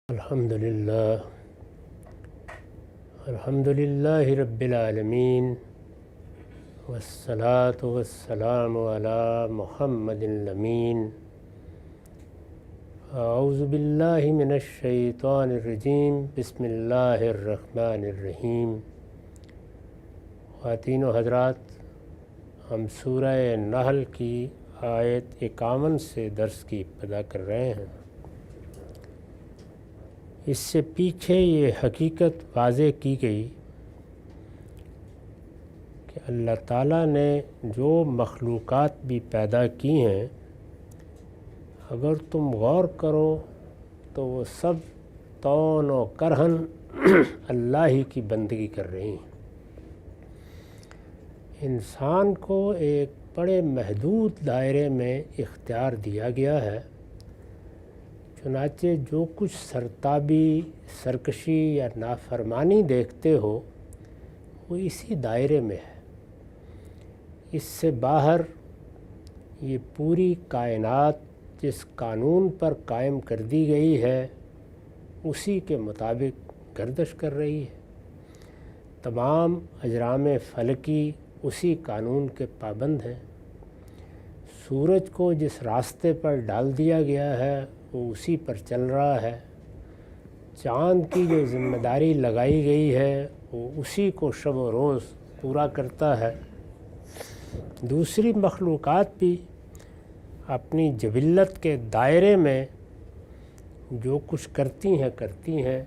الحمدللہ رب العالمین والصلاة والسلام علی محمد الامین اعوذ باللہ من الشیطان الرجیم بسم اللہ الرحمن الرحیم۔ خواتین و حضرات، ہم سورہ نحل کی آیت 51 سے درس کی ابتدا کر رہے ہیں۔ اس سے پیچھے یہ حقیقت واضح کی گئی کہ اللہ تعالیٰ نے جو مخلوقات بھی پیدا کی ہیں، اگر تم غور کرو تو وہ سب طوعاً و کرہاً اللہ ہی کی بندگی کر رہی ہیں۔ انسان کو ایک بڑے محدود دائرے میں اختیار دیا گیا ہے، چنانچہ جو کچھ سرتابی، سرکشی یا نافرمانی دیکھتے ہو وہ اسی دائرے میں ہے۔ اس سے باہر یہ پوری کائنات جس قانون پر قائم کر دی گئی ہے اسی کے مطابق گردش کر رہی ہے۔ تمام اجرام فلکی اسی قانون کے پابند ہیں۔ سورج کو جس راستے پر ڈال دیا گیا ہے وہ اسی پر چل رہا ہے۔ چاند کی جو ذمہ داری لگائی گئی ہے وہ اسی کو شب و روز پورا کرتا ہے۔ دوسری مخلوقات بھی اپنی جبلت کے دائرے میں جو کچھ کرتی ہیں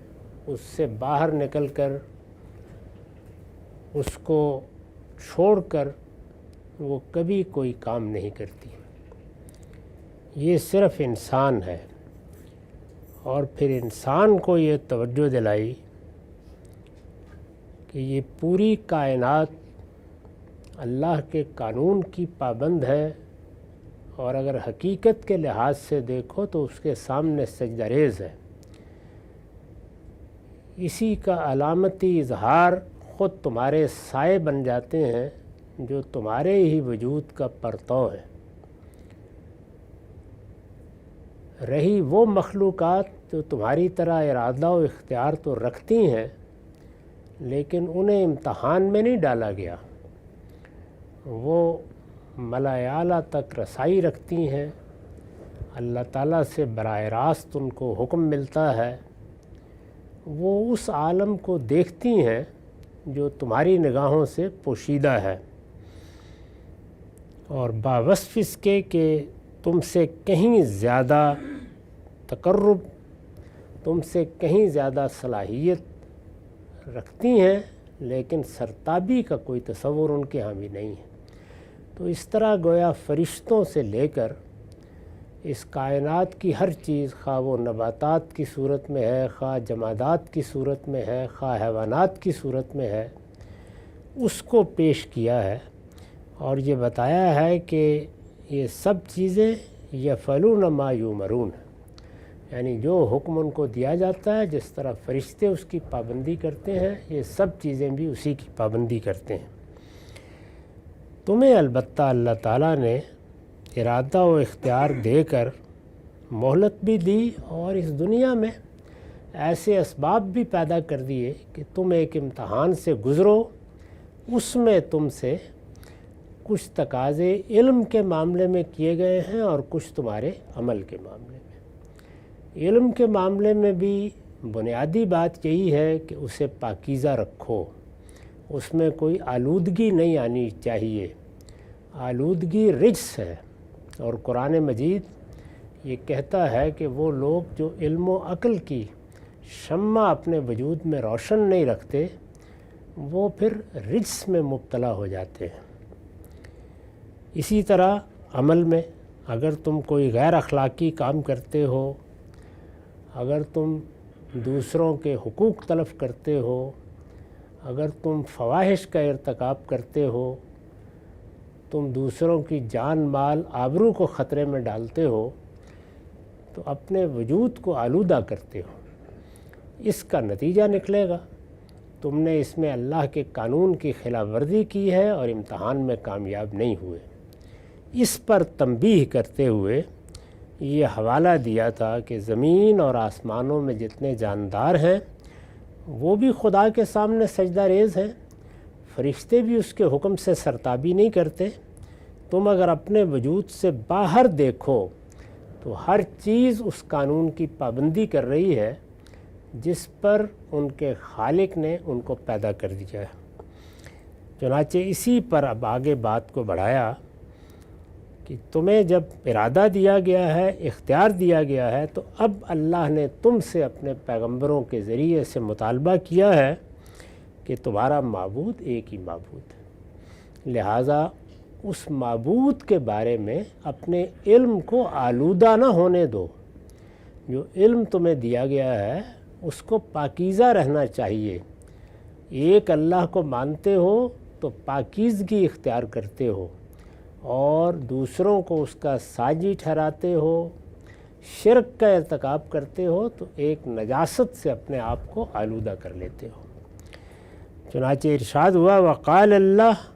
اس سے باہر نکل کر، اس کو چھوڑ کر وہ کبھی کوئی کام نہیں کرتی۔ یہ صرف انسان ہے، اور پھر انسان کو یہ توجہ دلائی کہ یہ پوری کائنات اللہ کے قانون کی پابند ہے، اور اگر حقیقت کے لحاظ سے دیکھو تو اس کے سامنے سجدہ ریز ہے۔ اسی کا علامتی اظہار خود تمہارے سائے بن جاتے ہیں جو تمہارے ہی وجود کا پرتو ہے۔ رہی وہ مخلوقات جو تمہاری طرح ارادہ و اختیار تو رکھتی ہیں لیکن انہیں امتحان میں نہیں ڈالا گیا، وہ ملائے اعلیٰ تک رسائی رکھتی ہیں، اللہ تعالیٰ سے براہ راست ان کو حکم ملتا ہے، وہ اس عالم کو دیکھتی ہیں جو تمہاری نگاہوں سے پوشیدہ ہے، اور باوصف اس کے کہ تم سے کہیں زیادہ تقرب، تم سے کہیں زیادہ صلاحیت رکھتی ہیں، لیکن سرتابی کا کوئی تصور ان کے ہاں بھی نہیں ہے۔ تو اس طرح گویا فرشتوں سے لے کر اس کائنات کی ہر چیز، خواہ وہ نباتات کی صورت میں ہے، خواہ جمادات کی صورت میں ہے، خواہ حیوانات کی صورت میں ہے، اس کو پیش کیا ہے، اور یہ بتایا ہے کہ یہ سب چیزیں یفعلون ما یؤمرون، یعنی جو حکم ان کو دیا جاتا ہے، جس طرح فرشتے اس کی پابندی کرتے ہیں، یہ سب چیزیں بھی اسی کی پابندی کرتے ہیں۔ تمہیں البتہ اللہ تعالیٰ نے ارادہ و اختیار دے کر مہلت بھی دی، اور اس دنیا میں ایسے اسباب بھی پیدا کر دیے کہ تم ایک امتحان سے گزرو۔ اس میں تم سے کچھ تقاضے علم کے معاملے میں کیے گئے ہیں اور کچھ تمہارے عمل کے معاملے میں۔ علم کے معاملے میں بھی بنیادی بات یہی ہے کہ اسے پاکیزہ رکھو، اس میں کوئی آلودگی نہیں آنی چاہیے۔ آلودگی رجس ہے، اور قرآن مجید یہ کہتا ہے کہ وہ لوگ جو علم و عقل کی شمع اپنے وجود میں روشن نہیں رکھتے وہ پھر رجس میں مبتلا ہو جاتے ہیں۔ اسی طرح عمل میں اگر تم کوئی غیر اخلاقی کام کرتے ہو، اگر تم دوسروں کے حقوق تلف کرتے ہو، اگر تم فواحش کا ارتکاب کرتے ہو، تم دوسروں کی جان مال آبرو کو خطرے میں ڈالتے ہو، تو اپنے وجود کو آلودہ کرتے ہو۔ اس کا نتیجہ نکلے گا تم نے اس میں اللہ کے قانون کی خلاف ورزی کی ہے اور امتحان میں کامیاب نہیں ہوئے۔ اس پر تنبیہ کرتے ہوئے یہ حوالہ دیا تھا کہ زمین اور آسمانوں میں جتنے جاندار ہیں وہ بھی خدا کے سامنے سجدہ ریز ہیں، فرشتے بھی اس کے حکم سے سرتابی نہیں کرتے۔ تم اگر اپنے وجود سے باہر دیکھو تو ہر چیز اس قانون کی پابندی کر رہی ہے جس پر ان کے خالق نے ان کو پیدا کر دیا ہے۔ چنانچہ اسی پر اب آگے بات کو بڑھایا کہ تمہیں جب ارادہ دیا گیا ہے، اختیار دیا گیا ہے، تو اب اللہ نے تم سے اپنے پیغمبروں کے ذریعے سے مطالبہ کیا ہے کہ تمہارا معبود ایک ہی معبود ہے، لہٰذا اس معبود کے بارے میں اپنے علم کو آلودہ نہ ہونے دو۔ جو علم تمہیں دیا گیا ہے اس کو پاکیزہ رہنا چاہیے۔ ایک اللہ کو مانتے ہو تو پاکیزگی اختیار کرتے ہو، اور دوسروں کو اس کا ساجی ٹھہراتے ہو، شرک کا ارتکاب کرتے ہو تو ایک نجاست سے اپنے آپ کو آلودہ کر لیتے ہو۔ چنانچہ ارشاد ہوا وقال اللہ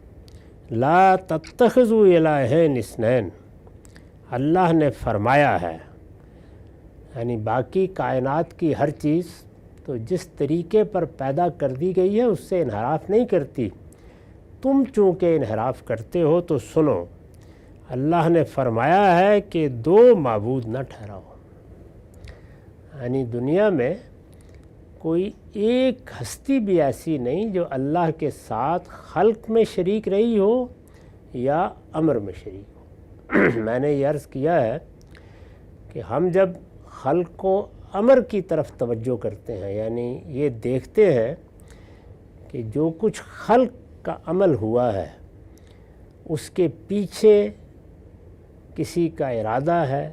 لا تتخذوا الہین اثنین، اللہ نے فرمایا ہے، یعنی باقی کائنات کی ہر چیز تو جس طریقے پر پیدا کر دی گئی ہے اس سے انحراف نہیں کرتی، تم چونکہ انحراف کرتے ہو تو سنو، اللہ نے فرمایا ہے کہ دو معبود نہ ٹھہراؤ۔ یعنی دنیا میں کوئی ایک ہستی بھی ایسی نہیں جو اللہ کے ساتھ خلق میں شریک رہی ہو یا امر میں شریک ہو۔ میں نے یہ عرض کیا ہے کہ ہم جب خلق کو امر کی طرف توجہ کرتے ہیں، یعنی یہ دیکھتے ہیں کہ جو کچھ خلق کا عمل ہوا ہے اس کے پیچھے کسی کا ارادہ ہے،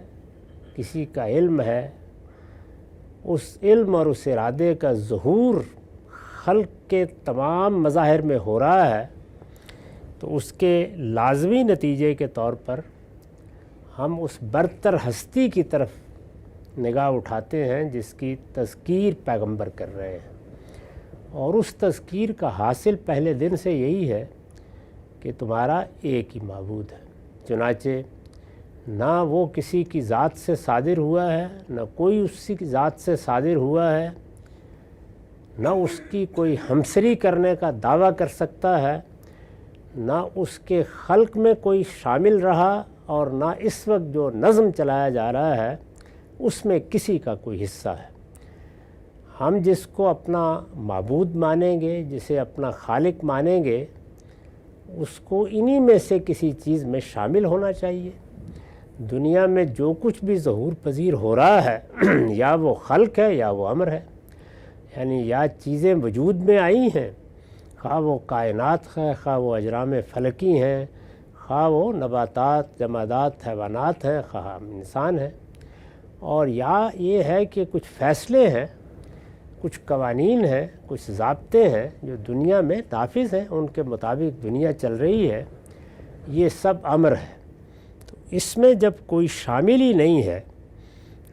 کسی کا علم ہے، اس علم اور اس ارادے کا ظہور خلق کے تمام مظاہر میں ہو رہا ہے، تو اس کے لازمی نتیجے کے طور پر ہم اس برتر ہستی کی طرف نگاہ اٹھاتے ہیں جس کی تذکیر پیغمبر کر رہے ہیں، اور اس تذکیر کا حاصل پہلے دن سے یہی ہے کہ تمہارا ایک ہی معبود ہے۔ چنانچہ نہ وہ کسی کی ذات سے صادر ہوا ہے، نہ کوئی اسی کی ذات سے صادر ہوا ہے، نہ اس کی کوئی ہمسری کرنے کا دعویٰ کر سکتا ہے، نہ اس کے خلق میں کوئی شامل رہا، اور نہ اس وقت جو نظم چلایا جا رہا ہے اس میں کسی کا کوئی حصہ ہے۔ ہم جس کو اپنا معبود مانیں گے، جسے اپنا خالق مانیں گے، اس کو انہی میں سے کسی چیز میں شامل ہونا چاہیے۔ دنیا میں جو کچھ بھی ظہور پذیر ہو رہا ہے یا وہ خلق ہے یا وہ امر ہے، یعنی یا چیزیں وجود میں آئی ہیں، خواہ وہ کائنات ہے، خواہ وہ اجرام فلکی ہیں، خواہ وہ نباتات، جمادات، حیوانات ہیں، خواہ انسان ہیں، اور یا یہ ہے کہ کچھ فیصلے ہیں، کچھ قوانین ہیں، کچھ ضابطے ہیں جو دنیا میں نافذ ہیں، ان کے مطابق دنیا چل رہی ہے، یہ سب امر ہے۔ تو اس میں جب کوئی شامل ہی نہیں ہے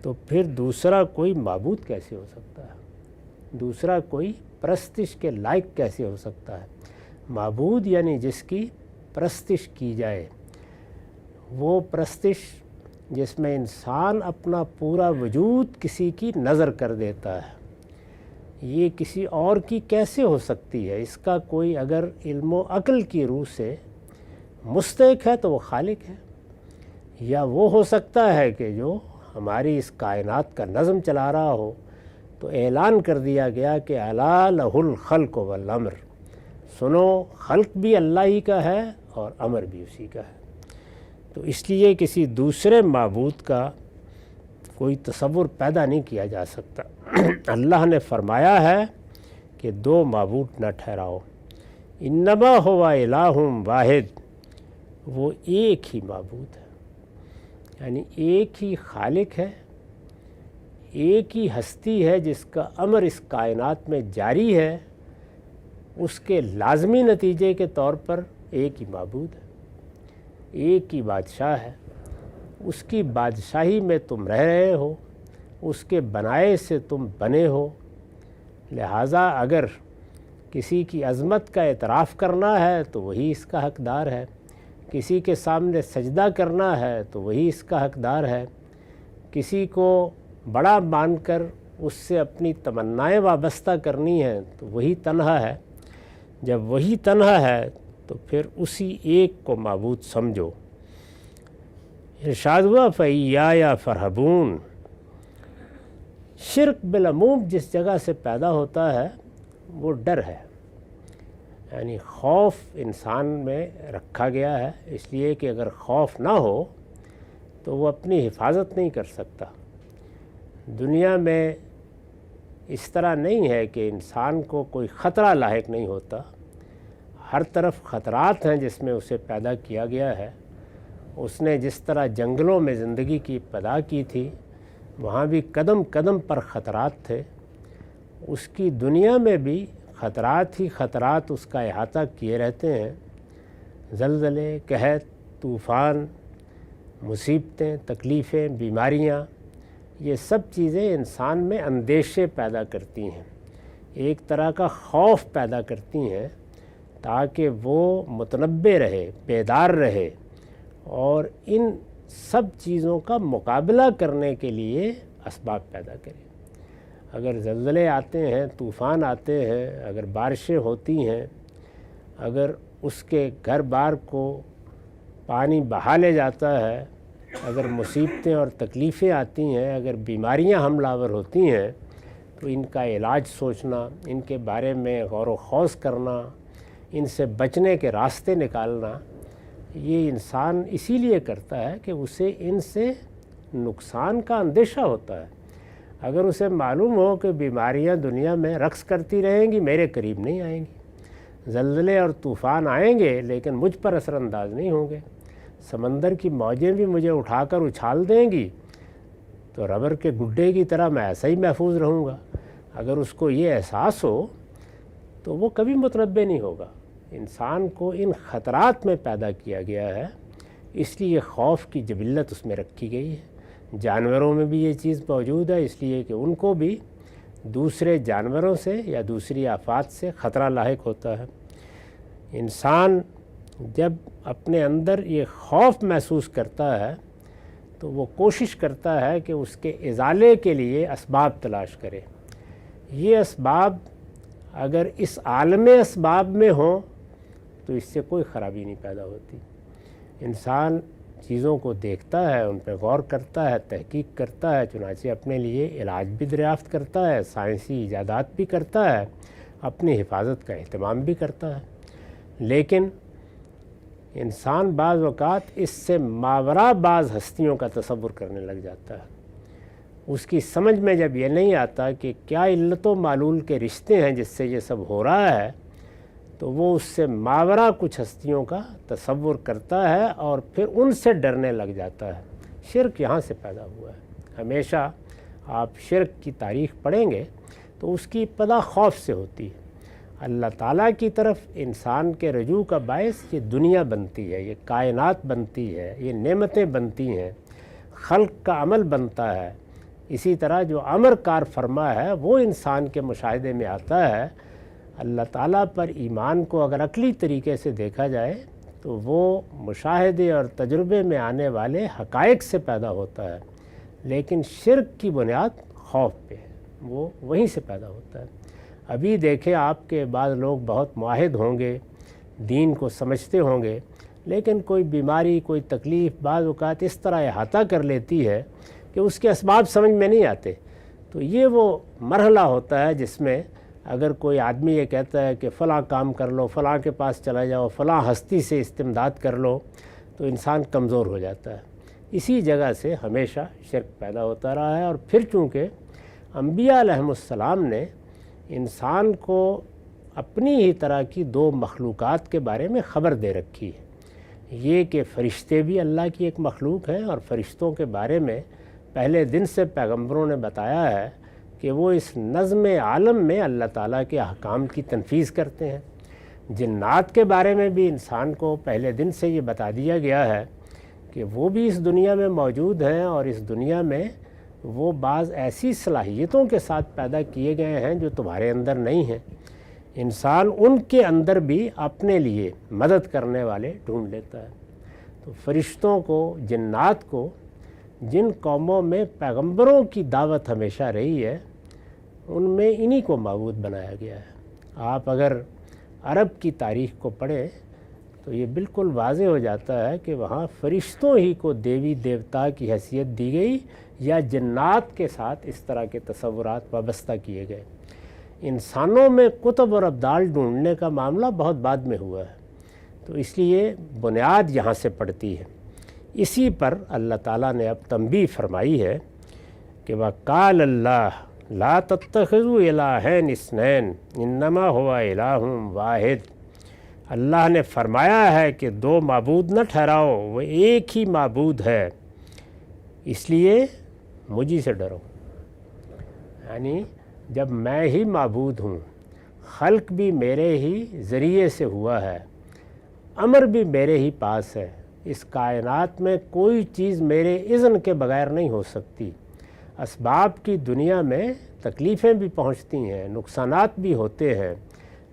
تو پھر دوسرا کوئی معبود کیسے ہو سکتا ہے، دوسرا کوئی پرستش کے لائق کیسے ہو سکتا ہے؟ معبود یعنی جس کی پرستش کی جائے، وہ پرستش جس میں انسان اپنا پورا وجود کسی کی نظر کر دیتا ہے، یہ کسی اور کی کیسے ہو سکتی ہے؟ اس کا کوئی اگر علم و عقل کی روح سے مستحق ہے تو وہ خالق ہے، یا وہ ہو سکتا ہے کہ جو ہماری اس کائنات کا نظم چلا رہا ہو، تو اعلان کر دیا گیا کہ الا لہ الخلق والامر، سنو خلق بھی اللہ ہی کا ہے اور امر بھی اسی کا ہے۔ تو اس لیے کسی دوسرے معبود کا کوئی تصور پیدا نہیں کیا جا سکتا۔ اللہ نے فرمایا ہے کہ دو معبود نہ ٹھہراؤ، انما هو الہ واحد، وہ ایک ہی معبود ہے، یعنی ایک ہی خالق ہے، ایک ہی ہستی ہے جس کا امر اس کائنات میں جاری ہے، اس کے لازمی نتیجے کے طور پر ایک ہی معبود ہے، ایک ہی بادشاہ ہے، اس کی بادشاہی میں تم رہ رہے ہو، اس کے بنائے سے تم بنے ہو، لہٰذا اگر کسی کی عظمت کا اعتراف کرنا ہے تو وہی اس کا حقدار ہے، کسی کے سامنے سجدہ کرنا ہے تو وہی اس کا حقدار ہے، کسی کو بڑا مان کر اس سے اپنی تمنائیں وابستہ کرنی ہیں تو وہی تنہا ہے۔ جب وہی تنہا ہے تو پھر اسی ایک کو معبود سمجھو۔ ارشاد ہوا فَإِيَّايَ فَارْهَبُونِ۔ شرک بالعموم جس جگہ سے پیدا ہوتا ہے وہ ڈر ہے، یعنی خوف انسان میں رکھا گیا ہے، اس لیے کہ اگر خوف نہ ہو تو وہ اپنی حفاظت نہیں کر سکتا۔ دنیا میں اس طرح نہیں ہے کہ انسان کو کوئی خطرہ لاحق نہیں ہوتا، ہر طرف خطرات ہیں جس میں اسے پیدا کیا گیا ہے۔ اس نے جس طرح جنگلوں میں زندگی کی ابتدا کی تھی وہاں بھی قدم قدم پر خطرات تھے، اس کی دنیا میں بھی خطرات ہی خطرات اس کا احاطہ کیے رہتے ہیں۔ زلزلے، قحط، طوفان، مصیبتیں، تکلیفیں، بیماریاں، یہ سب چیزیں انسان میں اندیشے پیدا کرتی ہیں، ایک طرح کا خوف پیدا کرتی ہیں تاکہ وہ متنبہ رہے، بیدار رہے اور ان سب چیزوں کا مقابلہ کرنے کے لیے اسباب پیدا کرے۔ اگر زلزلے آتے ہیں، طوفان آتے ہیں، اگر بارشیں ہوتی ہیں، اگر اس کے گھر بار کو پانی بہا لے جاتا ہے، اگر مصیبتیں اور تکلیفیں آتی ہیں، اگر بیماریاں حملہ آور ہوتی ہیں تو ان کا علاج سوچنا، ان کے بارے میں غور و خوض کرنا، ان سے بچنے کے راستے نکالنا، یہ انسان اسی لیے کرتا ہے کہ اسے ان سے نقصان کا اندیشہ ہوتا ہے۔ اگر اسے معلوم ہو کہ بیماریاں دنیا میں رقص کرتی رہیں گی، میرے قریب نہیں آئیں گی، زلزلے اور طوفان آئیں گے لیکن مجھ پر اثر انداز نہیں ہوں گے، سمندر کی موجیں بھی مجھے اٹھا کر اچھال دیں گی تو ربر کے گڈے کی طرح میں ایسا ہی محفوظ رہوں گا۔ اگر اس کو یہ احساس ہو تو وہ کبھی متنبہ نہیں ہوگا۔ انسان کو ان خطرات میں پیدا کیا گیا ہے، اس لیے خوف کی جبلت اس میں رکھی گئی ہے۔ جانوروں میں بھی یہ چیز موجود ہے، اس لیے کہ ان کو بھی دوسرے جانوروں سے یا دوسری آفات سے خطرہ لاحق ہوتا ہے۔ انسان جب اپنے اندر یہ خوف محسوس کرتا ہے تو وہ کوشش کرتا ہے کہ اس کے ازالے کے لیے اسباب تلاش کرے۔ یہ اسباب اگر اس عالم اسباب میں ہوں تو اس سے کوئی خرابی نہیں پیدا ہوتی۔ انسان چیزوں کو دیکھتا ہے، ان پہ غور کرتا ہے، تحقیق کرتا ہے، چنانچہ اپنے لیے علاج بھی دریافت کرتا ہے، سائنسی ایجادات بھی کرتا ہے، اپنی حفاظت کا اہتمام بھی کرتا ہے۔ لیکن انسان بعض اوقات اس سے ماوراء بعض ہستیوں کا تصور کرنے لگ جاتا ہے۔ اس کی سمجھ میں جب یہ نہیں آتا کہ کیا علت و معلول کے رشتے ہیں جس سے یہ سب ہو رہا ہے، تو وہ اس سے ماوراء کچھ ہستیوں کا تصور کرتا ہے اور پھر ان سے ڈرنے لگ جاتا ہے۔ شرک یہاں سے پیدا ہوا ہے۔ ہمیشہ آپ شرک کی تاریخ پڑھیں گے تو اس کی ابتدا خوف سے ہوتی ہے۔ اللہ تعالیٰ کی طرف انسان کے رجوع کا باعث یہ دنیا بنتی ہے، یہ کائنات بنتی ہے، یہ نعمتیں بنتی ہیں، خلق کا عمل بنتا ہے۔ اسی طرح جو امر کار فرما ہے وہ انسان کے مشاہدے میں آتا ہے۔ اللہ تعالیٰ پر ایمان کو اگر عقلی طریقے سے دیکھا جائے تو وہ مشاہدے اور تجربے میں آنے والے حقائق سے پیدا ہوتا ہے، لیکن شرک کی بنیاد خوف پہ ہے، وہ وہیں سے پیدا ہوتا ہے۔ ابھی دیکھیں آپ کے بعض لوگ بہت معاہد ہوں گے، دین کو سمجھتے ہوں گے، لیکن کوئی بیماری، کوئی تکلیف بعض اوقات اس طرح احاطہ کر لیتی ہے کہ اس کے اسباب سمجھ میں نہیں آتے۔ تو یہ وہ مرحلہ ہوتا ہے جس میں اگر کوئی آدمی یہ کہتا ہے کہ فلاں کام کر لو، فلاں کے پاس چلا جاؤ، فلاں ہستی سے استمداد کر لو، تو انسان کمزور ہو جاتا ہے۔ اسی جگہ سے ہمیشہ شرک پیدا ہوتا رہا ہے، اور پھر چونکہ انبیاء علیہم السلام نے انسان کو اپنی ہی طرح کی دو مخلوقات کے بارے میں خبر دے رکھی ہے، یہ کہ فرشتے بھی اللہ کی ایک مخلوق ہیں، اور فرشتوں کے بارے میں پہلے دن سے پیغمبروں نے بتایا ہے کہ وہ اس نظم عالم میں اللہ تعالیٰ کے احکام کی تنفیذ کرتے ہیں۔ جنات کے بارے میں بھی انسان کو پہلے دن سے یہ بتا دیا گیا ہے کہ وہ بھی اس دنیا میں موجود ہیں، اور اس دنیا میں وہ بعض ایسی صلاحیتوں کے ساتھ پیدا کیے گئے ہیں جو تمہارے اندر نہیں ہیں۔ انسان ان کے اندر بھی اپنے لیے مدد کرنے والے ڈھونڈ لیتا ہے۔ تو فرشتوں کو، جنات کو جن قوموں میں پیغمبروں کی دعوت ہمیشہ رہی ہے ان میں انہی کو معبود بنایا گیا ہے۔ آپ اگر عرب کی تاریخ کو پڑھیں تو یہ بالکل واضح ہو جاتا ہے کہ وہاں فرشتوں ہی کو دیوی دیوتا کی حیثیت دی گئی یا جنات کے ساتھ اس طرح کے تصورات وابستہ کیے گئے۔ انسانوں میں قطب اور ابدال ڈھونڈنے کا معاملہ بہت بعد میں ہوا ہے، تو اس لیے بنیاد یہاں سے پڑتی ہے۔ اسی پر اللہ تعالیٰ نے اب تنبیہ فرمائی ہے کہ وَقَالَ اللَّهُ لَا تَتَّخِذُوا إِلَٰهَيْنِ اثْنَيْنِ إِنَّمَا هُوَ إِلَٰهٌ وَاحِدٌ، اللہ نے فرمایا ہے کہ دو معبود نہ ٹھہراؤ، وہ ایک ہی معبود ہے، اس لیے مجھے سے ڈرو۔ یعنی جب میں ہی معبود ہوں، خلق بھی میرے ہی ذریعے سے ہوا ہے، امر بھی میرے ہی پاس ہے، اس کائنات میں کوئی چیز میرے اذن کے بغیر نہیں ہو سکتی۔ اسباب کی دنیا میں تکلیفیں بھی پہنچتی ہیں، نقصانات بھی ہوتے ہیں،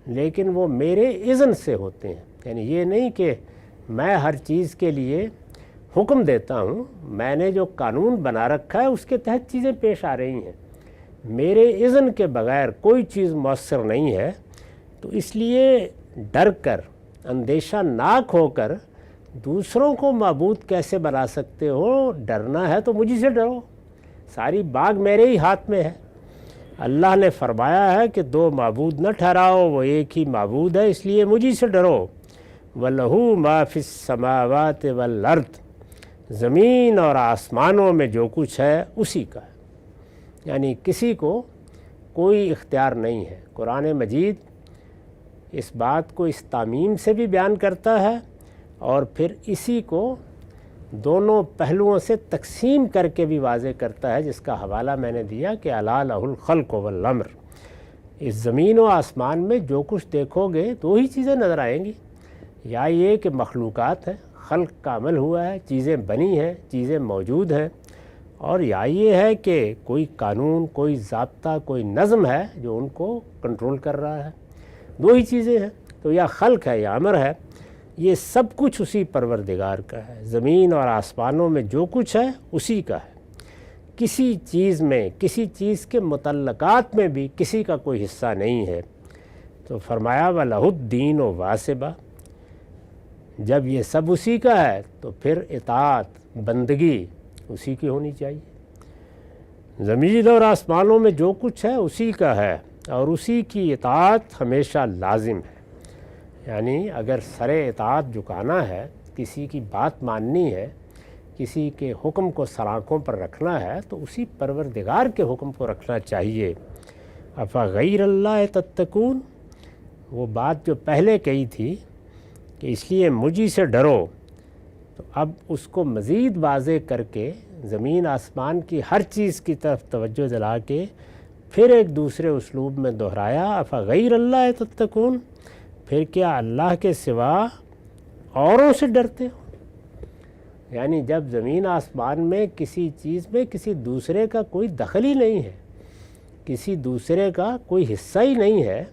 لیکن وہ میرے اذن سے ہوتے ہیں۔ یعنی یہ نہیں کہ میں ہر چیز کے لیے حکم دیتا ہوں، میں نے جو قانون بنا رکھا ہے اس کے تحت چیزیں پیش آ رہی ہیں، میرے اذن کے بغیر کوئی چیز مؤثر نہیں ہے۔ تو اس لیے ڈر کر، اندیشہ ناک ہو کر دوسروں کو معبود کیسے بنا سکتے ہو؟ ڈرنا ہے تو مجھے سے ڈرو، ساری باغ میرے ہی ہاتھ میں ہے۔ اللہ نے فرمایا ہے کہ دو معبود نہ ٹھہراؤ، وہ ایک ہی معبود ہے، اس لیے مجھے سے ڈرو۔ وَلَهُ مَا فِي السَّمَاوَاتِ وَالْأَرْضِ، زمین اور آسمانوں میں جو کچھ ہے اسی کا ہے، یعنی کسی کو کوئی اختیار نہیں ہے۔ قرآن مجید اس بات کو اس تعمیم سے بھی بیان کرتا ہے اور پھر اسی کو دونوں پہلوؤں سے تقسیم کر کے بھی واضح کرتا ہے، جس کا حوالہ میں نے دیا کہ الا لہ الخلق والامر۔ اس زمین و آسمان میں جو کچھ دیکھو گے دو ہی چیزیں نظر آئیں گی، یا یہ کہ مخلوقات ہیں، خلق کا عمل ہوا ہے، چیزیں بنی ہیں، چیزیں موجود ہیں، اور یا یہ ہے کہ کوئی قانون، کوئی ضابطہ، کوئی نظم ہے جو ان کو کنٹرول کر رہا ہے۔ دو ہی چیزیں ہیں، تو یا خلق ہے یا امر ہے۔ یہ سب کچھ اسی پروردگار کا ہے، زمین اور آسمانوں میں جو کچھ ہے اسی کا ہے۔ کسی چیز میں، کسی چیز کے متعلقات میں بھی کسی کا کوئی حصہ نہیں ہے۔ تو فرمایا وَلَهُ الدِّينُ وَاسِبًا، جب یہ سب اسی کا ہے تو پھر اطاعت، بندگی اسی کی ہونی چاہیے۔ زمین اور آسمانوں میں جو کچھ ہے اسی کا ہے اور اسی کی اطاعت ہمیشہ لازم ہے۔ یعنی اگر سر اطاعت جھکانا ہے، کسی کی بات ماننی ہے، کسی کے حکم کو سر پر رکھنا ہے تو اسی پروردگار کے حکم کو رکھنا چاہیے۔ افغیر اللہ تتقون، وہ بات جو پہلے کہی تھی کہ اس لیے مجھے سے ڈرو، تو اب اس کو مزید واضح کر کے زمین آسمان کی ہر چیز کی طرف توجہ دلا کے پھر ایک دوسرے اسلوب میں دہرایا افغیر اللہ تتقون، پھر کیا اللہ کے سوا اوروں سے ڈرتے ہو؟ یعنی جب زمین آسمان میں کسی چیز میں کسی دوسرے کا کوئی دخل ہی نہیں ہے، کسی دوسرے کا کوئی حصہ ہی نہیں ہے،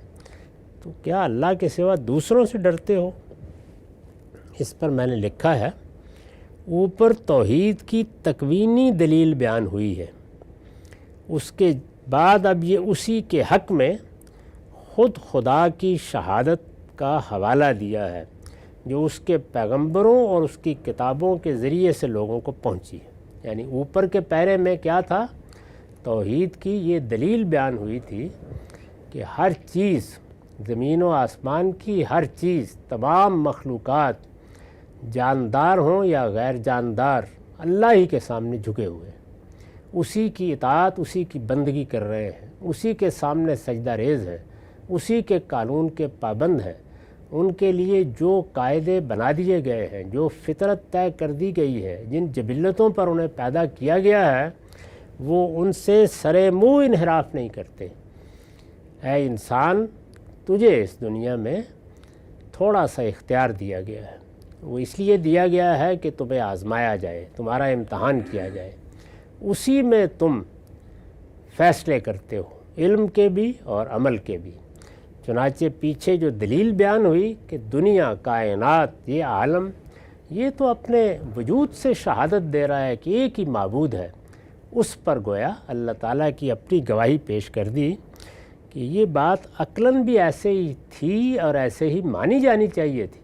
تو کیا اللہ کے سوا دوسروں سے ڈرتے ہو؟ اس پر میں نے لکھا ہے، اوپر توحید کی تکوینی دلیل بیان ہوئی ہے، اس کے بعد اب یہ اسی کے حق میں خود خدا کی شہادت کا حوالہ دیا ہے جو اس کے پیغمبروں اور اس کی کتابوں کے ذریعے سے لوگوں کو پہنچی ہے۔ یعنی اوپر کے پیرے میں کیا تھا؟ توحید کی یہ دلیل بیان ہوئی تھی کہ ہر چیز، زمین و آسمان کی ہر چیز، تمام مخلوقات، جاندار ہوں یا غیر جاندار، اللہ ہی کے سامنے جھکے ہوئے ہیں، اسی کی اطاعت، اسی کی بندگی کر رہے ہیں، اسی کے سامنے سجدہ ریز ہیں، اسی کے قانون کے پابند ہیں۔ ان کے لیے جو قاعدے بنا دیے گئے ہیں، جو فطرت طے کر دی گئی ہے، جن جبلتوں پر انہیں پیدا کیا گیا ہے، وہ ان سے سرے منہ انحراف نہیں کرتے۔ اے انسان، تجھے اس دنیا میں تھوڑا سا اختیار دیا گیا ہے، وہ اس لیے دیا گیا ہے کہ تمہیں آزمایا جائے، تمہارا امتحان کیا جائے، اسی میں تم فیصلے کرتے ہو، علم کے بھی اور عمل کے بھی۔ چنانچہ پیچھے جو دلیل بیان ہوئی کہ دنیا، کائنات، یہ عالم یہ تو اپنے وجود سے شہادت دے رہا ہے کہ ایک ہی معبود ہے، اس پر گویا اللہ تعالیٰ کی اپنی گواہی پیش کر دی کہ یہ بات عقلاً بھی ایسے ہی تھی اور ایسے ہی مانی جانی چاہیے تھی،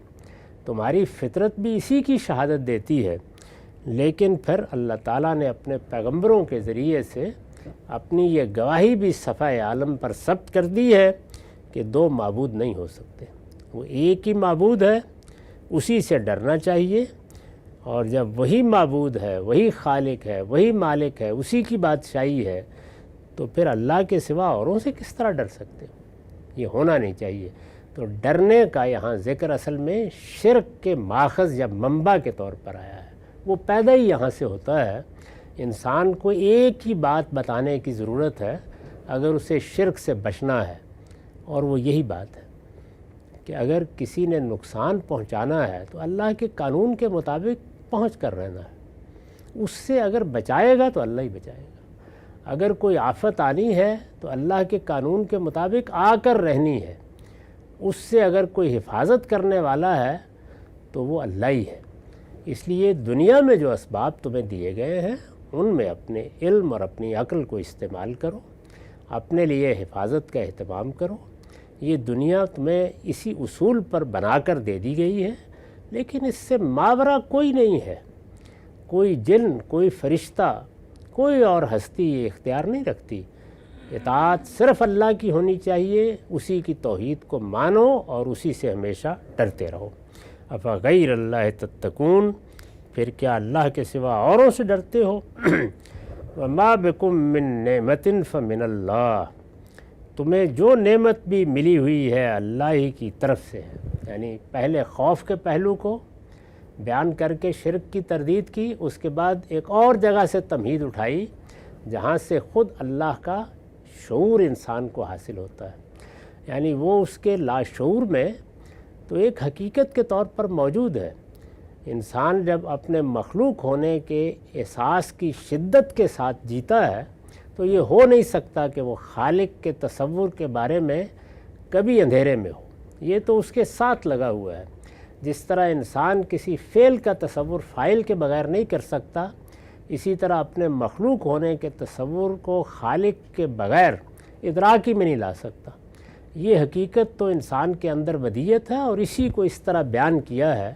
تمہاری فطرت بھی اسی کی شہادت دیتی ہے، لیکن پھر اللہ تعالیٰ نے اپنے پیغمبروں کے ذریعے سے اپنی یہ گواہی بھی صفحہ عالم پر ثبت کر دی ہے کہ دو معبود نہیں ہو سکتے، وہ ایک ہی معبود ہے، اسی سے ڈرنا چاہیے، اور جب وہی معبود ہے، وہی خالق ہے، وہی مالک ہے، اسی کی بادشاہی ہے، تو پھر اللہ کے سوا اوروں سے کس طرح ڈر سکتے ہو؟ یہ ہونا نہیں چاہیے۔ تو ڈرنے کا یہاں ذکر اصل میں شرک کے ماخذ یا منبع کے طور پر آیا ہے، وہ پیدا ہی یہاں سے ہوتا ہے۔ انسان کو ایک ہی بات بتانے کی ضرورت ہے اگر اسے شرک سے بچنا ہے، اور وہ یہی بات ہے کہ اگر کسی نے نقصان پہنچانا ہے تو اللہ کے قانون کے مطابق پہنچ کر رہنا ہے، اس سے اگر بچائے گا تو اللہ ہی بچائے گا، اگر کوئی آفت آنی ہے تو اللہ کے قانون کے مطابق آ کر رہنی ہے، اس سے اگر کوئی حفاظت کرنے والا ہے تو وہ اللہ ہی ہے۔ اس لیے دنیا میں جو اسباب تمہیں دیے گئے ہیں ان میں اپنے علم اور اپنی عقل کو استعمال کرو، اپنے لیے حفاظت کا اہتمام کرو۔ یہ دنیا تمہیں اسی اصول پر بنا کر دے دی گئی ہے، لیکن اس سے ماورا کوئی نہیں ہے، کوئی جن، کوئی فرشتہ، کوئی اور ہستی یہ اختیار نہیں رکھتی۔ اطاعت صرف اللہ کی ہونی چاہیے، اسی کی توحید کو مانو اور اسی سے ہمیشہ ڈرتے رہو۔ افغیر اللہ تتقون، پھر کیا اللہ کے سوا اوروں سے ڈرتے ہو؟ وما بکم من نعمت فمن اللہ، تمہیں جو نعمت بھی ملی ہوئی ہے اللہ ہی کی طرف سے ہے۔ یعنی پہلے خوف کے پہلو کو بیان کر کے شرک کی تردید کی، اس کے بعد ایک اور جگہ سے تمہید اٹھائی جہاں سے خود اللہ کا شعور انسان کو حاصل ہوتا ہے، یعنی وہ اس کے لاشعور میں تو ایک حقیقت کے طور پر موجود ہے۔ انسان جب اپنے مخلوق ہونے کے احساس کی شدت کے ساتھ جیتا ہے تو یہ ہو نہیں سکتا کہ وہ خالق کے تصور کے بارے میں کبھی اندھیرے میں ہو، یہ تو اس کے ساتھ لگا ہوا ہے۔ جس طرح انسان کسی فعل کا تصور فاعل کے بغیر نہیں کر سکتا، اسی طرح اپنے مخلوق ہونے کے تصور کو خالق کے بغیر ادراکی میں نہیں لا سکتا۔ یہ حقیقت تو انسان کے اندر بدیہت ہے، اور اسی کو اس طرح بیان کیا ہے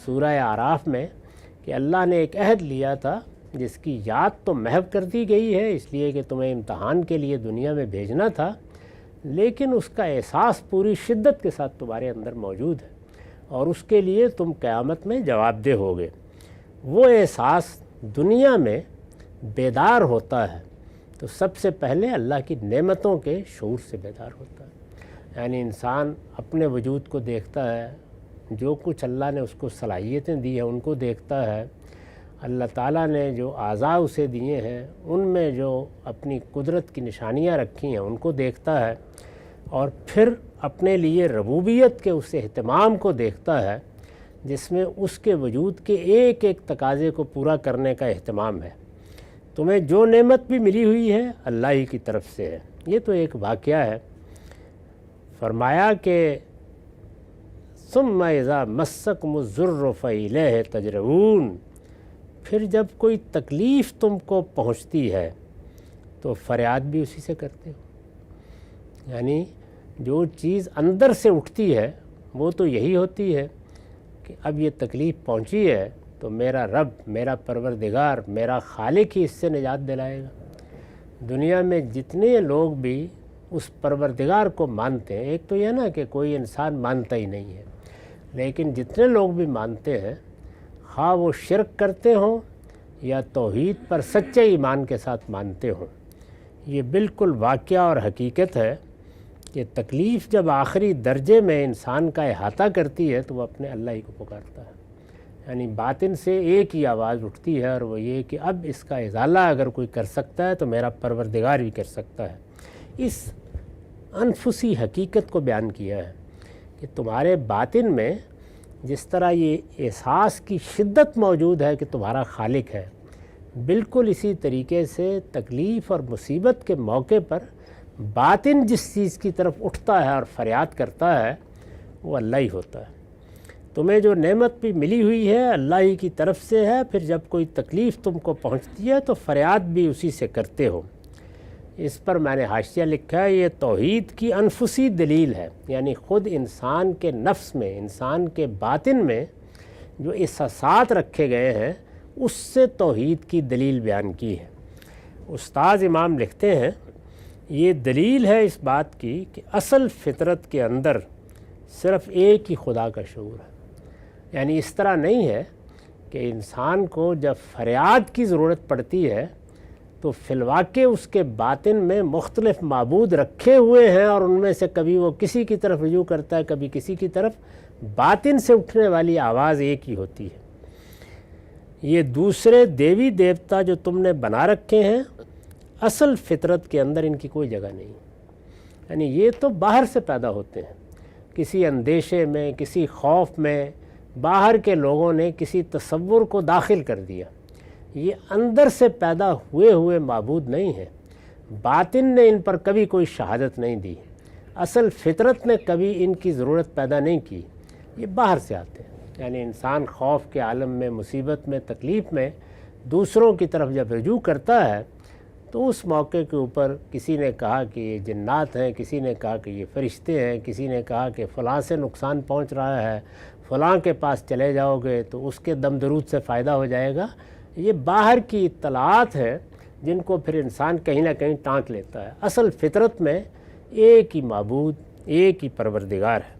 سورہ اعراف میں کہ اللہ نے ایک عہد لیا تھا جس کی یاد تو محو کر دی گئی ہے اس لیے کہ تمہیں امتحان کے لیے دنیا میں بھیجنا تھا، لیکن اس کا احساس پوری شدت کے ساتھ تمہارے اندر موجود ہے، اور اس کے لیے تم قیامت میں جواب دہ ہوگے۔ وہ احساس دنیا میں بیدار ہوتا ہے تو سب سے پہلے اللہ کی نعمتوں کے شعور سے بیدار ہوتا ہے، یعنی انسان اپنے وجود کو دیکھتا ہے، جو کچھ اللہ نے اس کو صلاحیتیں دی ہیں ان کو دیکھتا ہے، اللہ تعالیٰ نے جو اعضاء اسے دیے ہیں ان میں جو اپنی قدرت کی نشانیاں رکھی ہیں ان کو دیکھتا ہے، اور پھر اپنے لیے ربوبیت کے اس اہتمام کو دیکھتا ہے جس میں اس کے وجود کے ایک ایک تقاضے کو پورا کرنے کا اہتمام ہے۔ تمہیں جو نعمت بھی ملی ہوئی ہے اللہ ہی کی طرف سے ہے۔ یہ تو ایک واقعہ ہے۔ فرمایا کہ ثم اذا مسکم الضر فالیہ تجرؤون، پھر جب کوئی تکلیف تم کو پہنچتی ہے تو فریاد بھی اسی سے کرتے ہو، یعنی جو چیز اندر سے اٹھتی ہے وہ تو یہی ہوتی ہے کہ اب یہ تکلیف پہنچی ہے تو میرا رب، میرا پروردگار، میرا خالق ہی اس سے نجات دلائے گا۔ دنیا میں جتنے لوگ بھی اس پروردگار کو مانتے ہیں، ایک تو یہ نا کہ کوئی انسان مانتا ہی نہیں ہے، لیکن جتنے لوگ بھی مانتے ہیں، خواہ وہ شرک کرتے ہوں یا توحید پر سچے ایمان کے ساتھ مانتے ہوں، یہ بالکل واقعہ اور حقیقت ہے کہ تکلیف جب آخری درجے میں انسان کا احاطہ کرتی ہے تو وہ اپنے اللہ ہی کو پکارتا ہے، یعنی باطن سے ایک ہی آواز اٹھتی ہے، اور وہ یہ کہ اب اس کا ازالہ اگر کوئی کر سکتا ہے تو میرا پروردگار بھی کر سکتا ہے۔ اس انفسی حقیقت کو بیان کیا ہے کہ تمہارے باطن میں جس طرح یہ احساس کی شدت موجود ہے کہ تمہارا خالق ہے، بالکل اسی طریقے سے تکلیف اور مصیبت کے موقع پر باطن جس چیز کی طرف اٹھتا ہے اور فریاد کرتا ہے وہ اللہ ہی ہوتا ہے۔ تمہیں جو نعمت بھی ملی ہوئی ہے اللہ ہی کی طرف سے ہے، پھر جب کوئی تکلیف تم کو پہنچتی ہے تو فریاد بھی اسی سے کرتے ہو۔ اس پر میں نے حاشیہ لکھا ہے یہ توحید کی انفسی دلیل ہے، یعنی خود انسان کے نفس میں، انسان کے باطن میں جو احساسات رکھے گئے ہیں اس سے توحید کی دلیل بیان کی ہے۔ استاذ امام لکھتے ہیں یہ دلیل ہے اس بات کی کہ اصل فطرت کے اندر صرف ایک ہی خدا کا شعور ہے، یعنی اس طرح نہیں ہے کہ انسان کو جب فریاد کی ضرورت پڑتی ہے تو فی الواقع اس کے باطن میں مختلف معبود رکھے ہوئے ہیں اور ان میں سے کبھی وہ کسی کی طرف رجوع کرتا ہے کبھی کسی کی طرف، باطن سے اٹھنے والی آواز ایک ہی ہوتی ہے۔ یہ دوسرے دیوی دیوتا جو تم نے بنا رکھے ہیں اصل فطرت کے اندر ان کی کوئی جگہ نہیں، یعنی یہ تو باہر سے پیدا ہوتے ہیں، کسی اندیشے میں، کسی خوف میں، باہر کے لوگوں نے کسی تصور کو داخل کر دیا۔ یہ اندر سے پیدا ہوئے معبود نہیں ہیں، باطن نے ان پر کبھی کوئی شہادت نہیں دی، اصل فطرت نے کبھی ان کی ضرورت پیدا نہیں کی، یہ باہر سے آتے ہیں۔ یعنی انسان خوف کے عالم میں، مصیبت میں، تکلیف میں دوسروں کی طرف جب رجوع کرتا ہے تو اس موقع کے اوپر کسی نے کہا کہ یہ جنات ہیں، کسی نے کہا کہ یہ فرشتے ہیں، کسی نے کہا کہ فلاں سے نقصان پہنچ رہا ہے، فلاں کے پاس چلے جاؤ گے تو اس کے دم درود سے فائدہ ہو جائے گا۔ یہ باہر کی اطلاعات ہیں جن کو پھر انسان کہیں نہ کہیں ٹانک لیتا ہے۔ اصل فطرت میں ایک ہی معبود، ایک ہی پروردگار ہے۔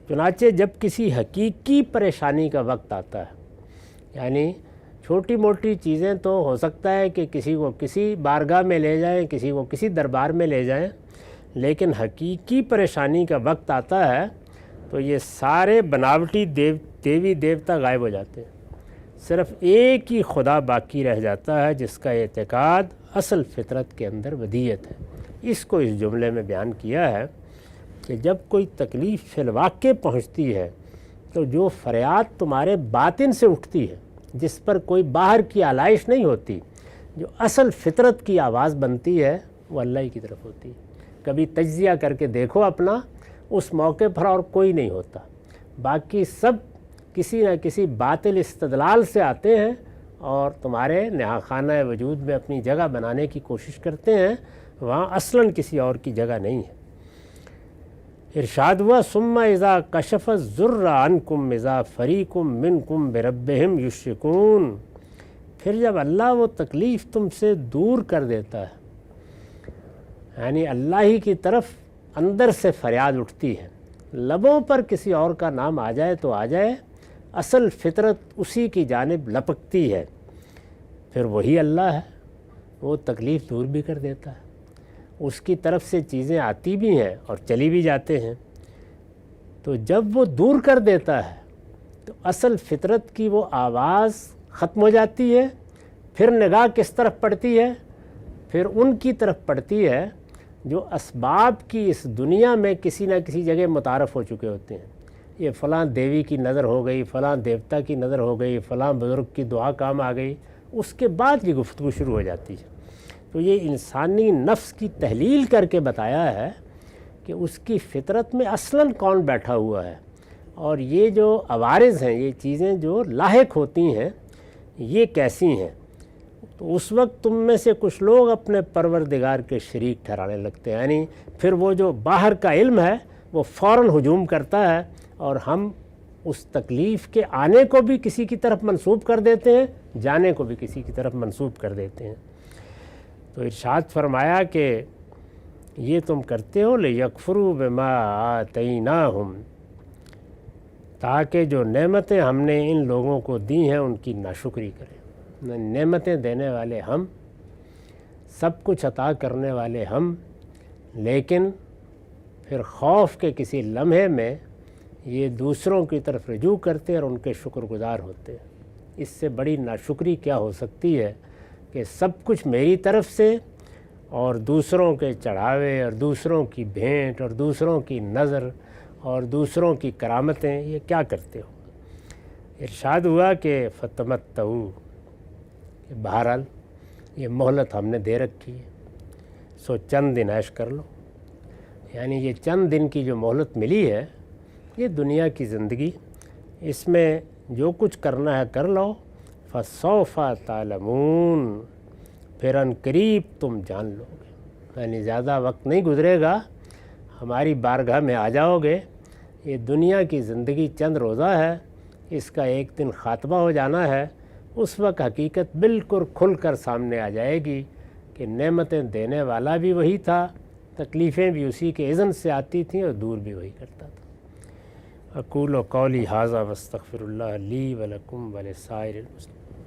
چنانچہ جب کسی حقیقی پریشانی کا وقت آتا ہے، یعنی چھوٹی موٹی چیزیں تو ہو سکتا ہے کہ کسی کو کسی بارگاہ میں لے جائیں، کسی کو کسی دربار میں لے جائیں، لیکن حقیقی پریشانی کا وقت آتا ہے تو یہ سارے بناوٹی دیوی دیوتا غائب ہو جاتے ہیں، صرف ایک ہی خدا باقی رہ جاتا ہے جس کا اعتقاد اصل فطرت کے اندر ودیت ہے۔ اس کو اس جملے میں بیان کیا ہے کہ جب کوئی تکلیف فی الواقع پہنچتی ہے تو جو فریاد تمہارے باطن سے اٹھتی ہے، جس پر کوئی باہر کی آلائش نہیں ہوتی، جو اصل فطرت کی آواز بنتی ہے وہ اللہ ہی کی طرف ہوتی ہے۔ کبھی تجزیہ کر کے دیکھو اپنا، اس موقع پر اور کوئی نہیں ہوتا، باقی سب کسی نہ کسی باطل استدلال سے آتے ہیں اور تمہارے نہاخانہ وجود میں اپنی جگہ بنانے کی کوشش کرتے ہیں، وہاں اصلاً کسی اور کی جگہ نہیں ہے۔ ارشاد ہوا ثم اذا کشف الضر عنکم اذا فریق منکم بربہم یشرکون، پھر جب اللہ وہ تکلیف تم سے دور کر دیتا ہے، یعنی اللہ ہی کی طرف اندر سے فریاد اٹھتی ہے، لبوں پر کسی اور کا نام آ جائے تو آ جائے، اصل فطرت اسی کی جانب لپکتی ہے، پھر وہی اللہ ہے، وہ تکلیف دور بھی کر دیتا ہے، اس کی طرف سے چیزیں آتی بھی ہیں اور چلی بھی جاتے ہیں۔ تو جب وہ دور کر دیتا ہے تو اصل فطرت کی وہ آواز ختم ہو جاتی ہے، پھر نگاہ کس طرف پڑتی ہے؟ پھر ان کی طرف پڑتی ہے جو اسباب کی اس دنیا میں کسی نہ کسی جگہ متعارف ہو چکے ہوتے ہیں۔ یہ فلاں دیوی کی نظر ہو گئی، فلاں دیوتا کی نظر ہو گئی، فلاں بزرگ کی دعا کام آ گئی، اس کے بعد یہ گفتگو شروع ہو جاتی ہے۔ تو یہ انسانی نفس کی تحلیل کر کے بتایا ہے کہ اس کی فطرت میں اصلاً کون بیٹھا ہوا ہے، اور یہ جو عوارض ہیں، یہ چیزیں جو لاحق ہوتی ہیں، یہ کیسی ہیں۔ تو اس وقت تم میں سے کچھ لوگ اپنے پروردگار کے شریک ٹھہرانے لگتے ہیں، یعنی پھر وہ جو باہر کا علم ہے وہ فوراً ہجوم کرتا ہے اور ہم اس تکلیف کے آنے کو بھی کسی کی طرف منسوب کر دیتے ہیں، جانے کو بھی کسی کی طرف منسوب کر دیتے ہیں۔ تو ارشاد فرمایا کہ یہ تم کرتے ہو لِیَکْفُرُوا بِمَا آتَيْنَاهُمْ، تاکہ جو نعمتیں ہم نے ان لوگوں کو دی ہیں ان کی ناشکری کریں۔ نعمتیں دینے والے ہم، سب کچھ عطا کرنے والے ہم، لیکن پھر خوف کے کسی لمحے میں یہ دوسروں کی طرف رجوع کرتے اور ان کے شکر گزار ہوتے ہیں۔ اس سے بڑی ناشکری کیا ہو سکتی ہے کہ سب کچھ میری طرف سے اور دوسروں کے چڑھاوے اور دوسروں کی بھینٹ اور دوسروں کی نظر اور دوسروں کی کرامتیں، یہ کیا کرتے ہو؟ ارشاد ہوا کہ فتمتعوا، کہ بہرحال یہ مہلت ہم نے دے رکھی ہے، سو چند دن عیش کر لو۔ یعنی یہ چند دن کی جو مہلت ملی ہے، یہ دنیا کی زندگی اس میں جو کچھ کرنا ہے کر لو، فسوف تعلمون، پھر ان قریب تم جان لو گے، یعنی زیادہ وقت نہیں گزرے گا، ہماری بارگاہ میں آ جاؤ گے۔ یہ دنیا کی زندگی چند روزہ ہے، اس کا ایک دن خاتمہ ہو جانا ہے، اس وقت حقیقت بالکل کھل کر سامنے آ جائے گی کہ نعمتیں دینے والا بھی وہی تھا، تکلیفیں بھی اسی کے اذن سے آتی تھیں اور دور بھی وہی کرتا تھا۔ اقول قولی ھذا واستغفر اللہ لی ولکم ولسائر المسلمین۔